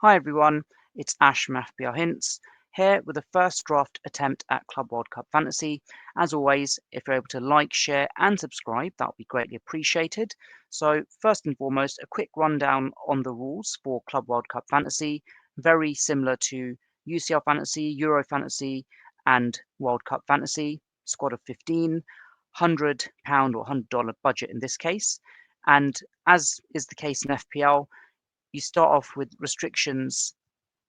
Hi everyone, it's Ash from FPL Hints here with the first draft attempt at Club World Cup Fantasy. As always, if you're able to like, share, and subscribe, that would be greatly appreciated. So, first and foremost, a quick rundown on the rules for Club World Cup Fantasy, very similar to UCL Fantasy, Euro Fantasy, and World Cup Fantasy. Squad of 15, £100 or $100 budget in this case. And as is the case in FPL, you start off with restrictions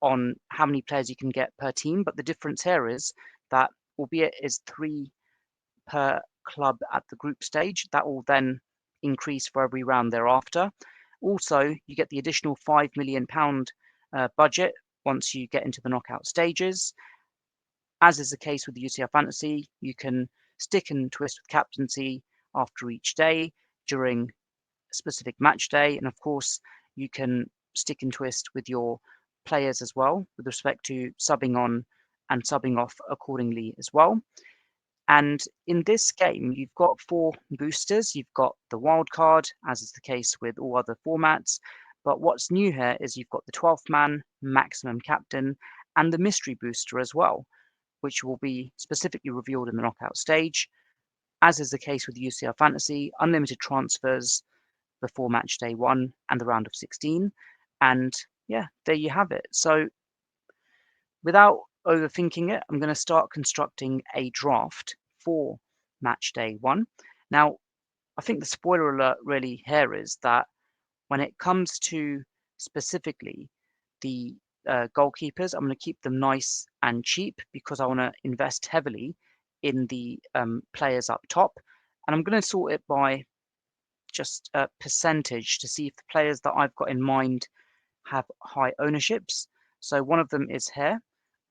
on how many players you can get per team, but the difference here is that albeit is 3 per club at the group stage, that will then increase for every round thereafter. Also, you get the additional £5 million budget once you get into the knockout stages. As is the case with the UCL Fantasy, you can stick and twist with captaincy after each day during a specific match day, and of course, you can stick and twist with your players as well with respect to subbing on and subbing off accordingly as well. And in this game, you've got 4 boosters. You've got the wild card, as is the case with all other formats. But what's new here is you've got the 12th man, maximum captain, and the mystery booster as well, which will be specifically revealed in the knockout stage. As is the case with UCL Fantasy, unlimited transfers before match day 1 and the round of 16. And yeah, there you have it. So without overthinking it, I'm going to start constructing a draft for match day 1. Now, I think the spoiler alert really here is that when it comes to specifically the goalkeepers, I'm going to keep them nice and cheap because I want to invest heavily in the players up top. And I'm going to sort it by just a percentage to see if the players that I've got in mind have high ownerships. So one of them is here,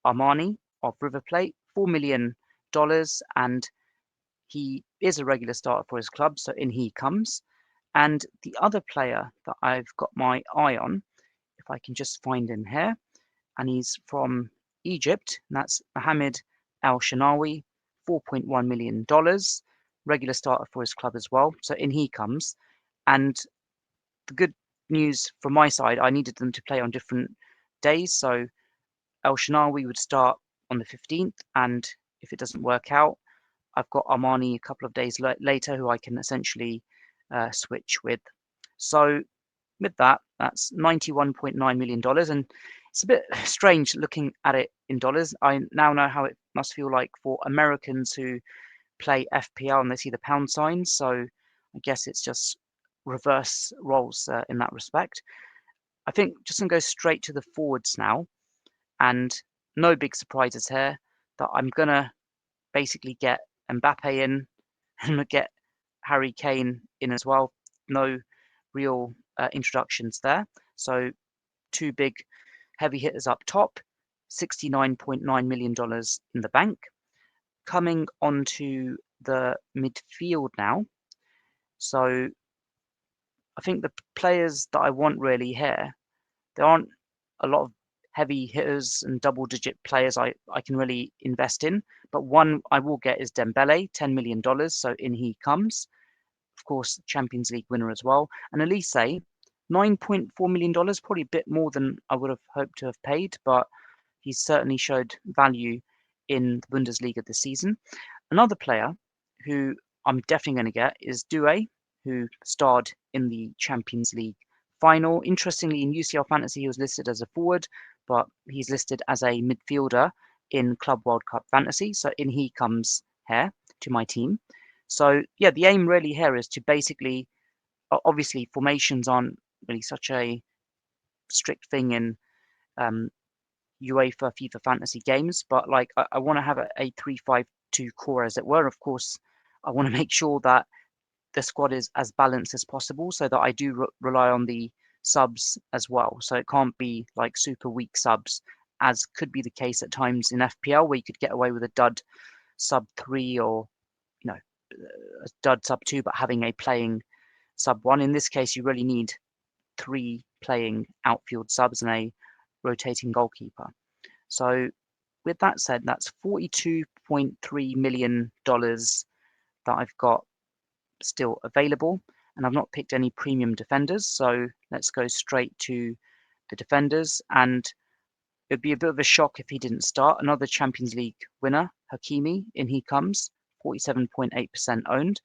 Armani of River Plate, $4 million, and he is a regular starter for his club, so in he comes. And the other player that I've got my eye on, if I can just find him here, and he's from Egypt, and that's Mohamed Al Shanawi, $4.1 million, regular starter for his club as well. So in he comes. And the good news from my side, I needed them to play on different days. So El Shanawi would start on the 15th, and if it doesn't work out, I've got Armani a couple of days later who I can essentially switch with. So with that, that's $91.9 million. And it's a bit strange looking at it in dollars. I now know how it must feel like for Americans who play FPL and they see the pound sign. So I guess it's just reverse roles in that respect. I think just going to go straight to the forwards now. And no big surprises here that I'm going to basically get Mbappe in and get Harry Kane in as well. No real introductions there. So 2 big heavy hitters up top, $69.9 million in the bank. Coming onto the midfield now. So I think the players that I want really here, there aren't a lot of heavy hitters and double-digit players I can really invest in. But one I will get is Dembele, $10 million. So in he comes. Of course, Champions League winner as well. And Elise, $9.4 million, probably a bit more than I would have hoped to have paid, but he's certainly showed value in the Bundesliga this season. Another player who I'm definitely going to get is Doué, who starred in the Champions League final. Interestingly, in UCL Fantasy, he was listed as a forward, but he's listed as a midfielder in Club World Cup Fantasy. So in he comes here to my team. So yeah, the aim really here is to basically, obviously, formations aren't really such a strict thing in UEFA FIFA fantasy games, but like I want to have a 3-5-2 core, as it were. Of course, I want to make sure that the squad is as balanced as possible so that I do rely on the subs as well. So it can't be like super weak subs, as could be the case at times in FPL where you could get away with a dud sub 3 or a dud sub 2, but having a playing sub 1. In this case, you really need 3 playing outfield subs and a rotating goalkeeper. So with that said, that's $42.3 million that I've got still available, and I've not picked any premium defenders. So let's go straight to the defenders, and it'd be a bit of a shock if he didn't start. Another Champions League winner, Hakimi, in he comes, 47.8% owned.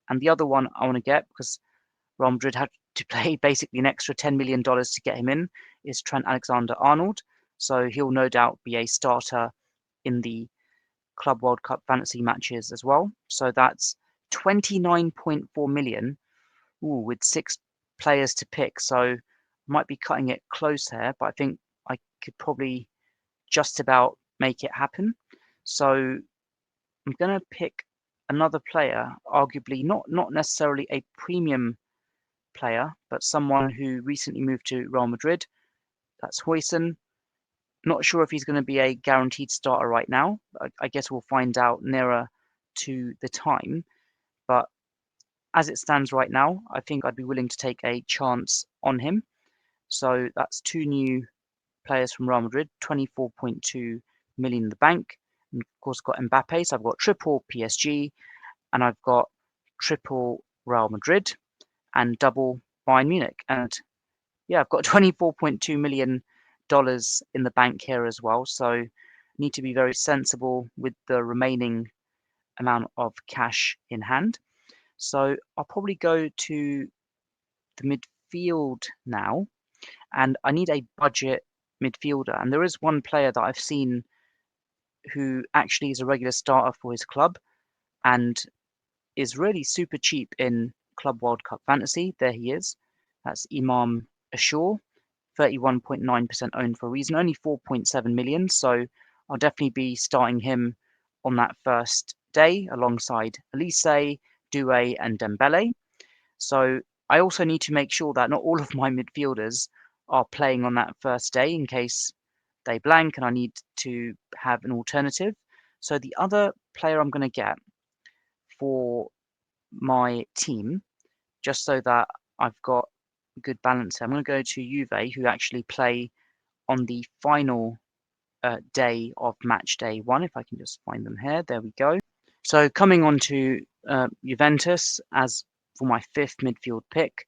And the other one I want to get, because Real Madrid had to pay basically an extra $10 million to get him in, is Trent Alexander-Arnold. So he'll no doubt be a starter in the Club World Cup fantasy matches as well. So that's 29.4 million, with 6 players to pick. So might be cutting it close here, but I think I could probably just about make it happen. So I'm going to pick another player, arguably not necessarily a premium player, but someone who recently moved to Real Madrid. That's Huijsen. Not sure if he's going to be a guaranteed starter right now. I guess we'll find out nearer to the time. But as it stands right now, I think I'd be willing to take a chance on him. So that's 2 new players from Real Madrid, 24.2 million in the bank. And of course, got Mbappe. So I've got triple PSG, and I've got triple Real Madrid, and double Bayern Munich. And yeah, I've got $24.2 million in the bank here as well. So need to be very sensible with the remaining amount of cash in hand. So I'll probably go to the midfield now, and I need a budget midfielder. And there is one player that I've seen who actually is a regular starter for his club and is really super cheap in Club World Cup Fantasy. There he is. That's Imam Ashur, 31.9% owned for a reason, only 4.7 million. So I'll definitely be starting him on that first day alongside Elise, Doué, and Dembele. So I also need to make sure that not all of my midfielders are playing on that first day in case they blank and I need to have an alternative. So the other player I'm going to get for my team, just so that I've got a good balance, I'm going to go to Juve, who actually play on the final day of match day 1. If I can just find them here. There we go. So coming on to Juventus as for my 5th midfield pick,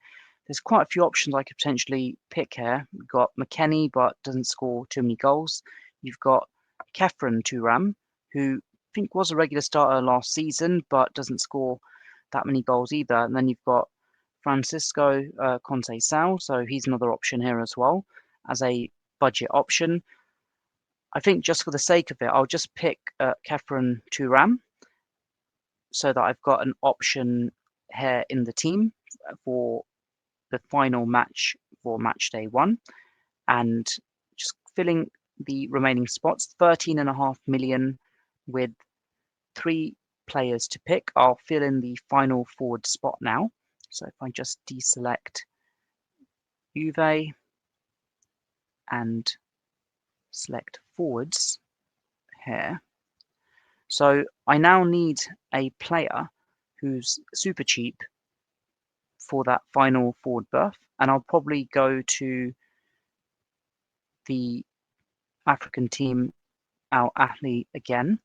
there's quite a few options I could potentially pick here. We've got McKennie, but doesn't score too many goals. You've got Kefren Turam, who I think was a regular starter last season, but doesn't score that many goals either. And then you've got Francisco Conceição, so he's another option here as well as a budget option. I think just for the sake of it, I'll just pick Kefren Turam, so that I've got an option here in the team for the final match for match day 1, and just filling the remaining spots, 13.5 million with 3 players to pick. I'll fill in the final forward spot now. So if I just deselect Juve and select forwards here. So I now need a player who's super cheap for that final forward berth, and I'll probably go to the African team, Al Ahly again.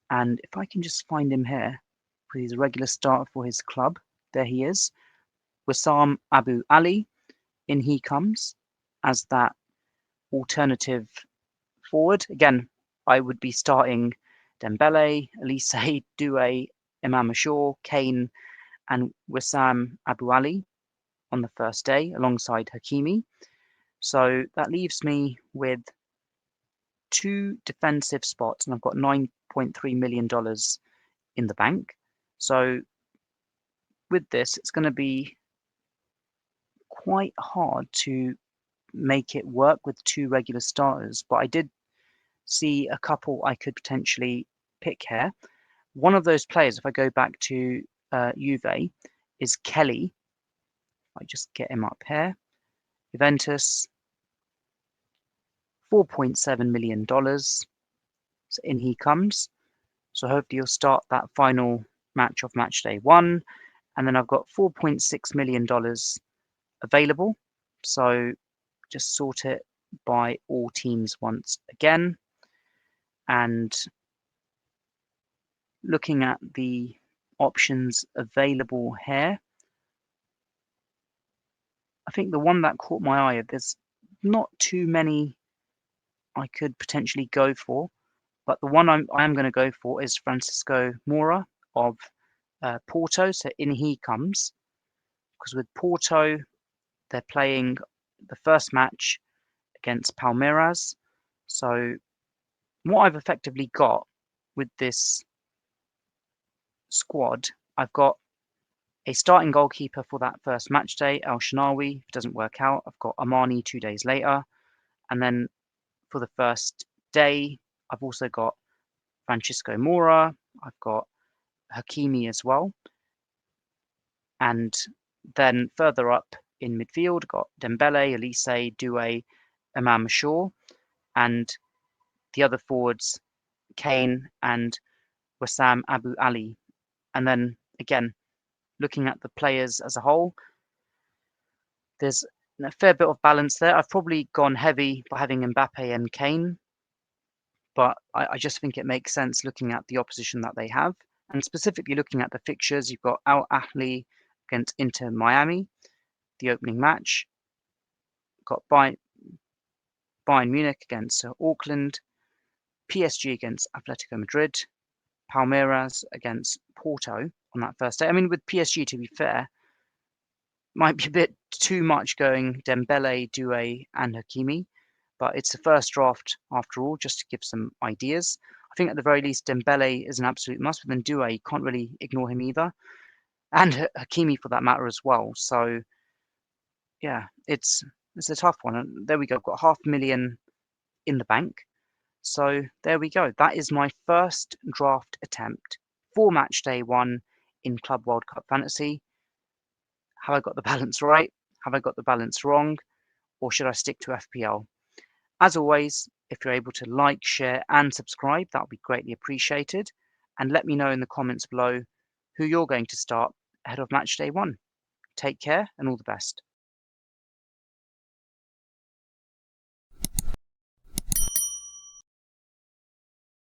And if I can just find him here, because he's a regular starter for his club. There he is. Wissam Abu Ali, in he comes as that alternative forward. Again, I would be starting Dembele, Elise, Doué, Imam Ashur, Kane, and Wissam Abu Ali on the first day alongside Hakimi. So that leaves me with 2 defensive spots, and I've got $9.3 million in the bank. So with this, it's going to be quite hard to make it work with 2 regular starters, but I did see a couple I could potentially pick here. One of those players, if I go back to Juve, is Kelly. I just get him up here. Juventus, $4.7 million. So in he comes. So hopefully you'll start that final match of match day 1. And then I've got $4.6 million available. So just sort it by all teams once again. And looking at the options available here, I think the one that caught my eye, there's not too many I could potentially go for, but the one I am going to go for is Francisco Moura of Porto. So in he comes, because with Porto, they're playing the first match against Palmeiras. So what I've effectively got with this squad, I've got a starting goalkeeper for that first match day, El Shanawi. If it doesn't work out, I've got Amani 2 days later. And then for the first day, I've also got Francisco Moura. I've got Hakimi as well. And then further up in midfield, got Dembele, Elise, Doué, Imam Shaw. And the other forwards, Kane and Wissam Abu Ali. And then again, looking at the players as a whole, there's a fair bit of balance there. I've probably gone heavy by having Mbappe and Kane, but I just think it makes sense looking at the opposition that they have. And specifically looking at the fixtures, you've got Al Ahly against Inter Miami, the opening match. Got Bayern Munich against Auckland, PSG against Atletico Madrid, Palmeiras against Porto on that first day. I mean, with PSG, to be fair, might be a bit too much going Dembele, Doué, and Hakimi, but it's the first draft after all, just to give some ideas. I think at the very least, Dembele is an absolute must, but then Doué, you can't really ignore him either, and Hakimi for that matter as well. So yeah, it's a tough one. And there we go. I've got 500,000 in the bank. So there we go. That is my first draft attempt for match day 1 in Club World Cup Fantasy. Have I got the balance right? Have I got the balance wrong? Or should I stick to FPL? As always, if you're able to like, share, and subscribe, that would be greatly appreciated. And let me know in the comments below who you're going to start ahead of match day 1. Take care and all the best.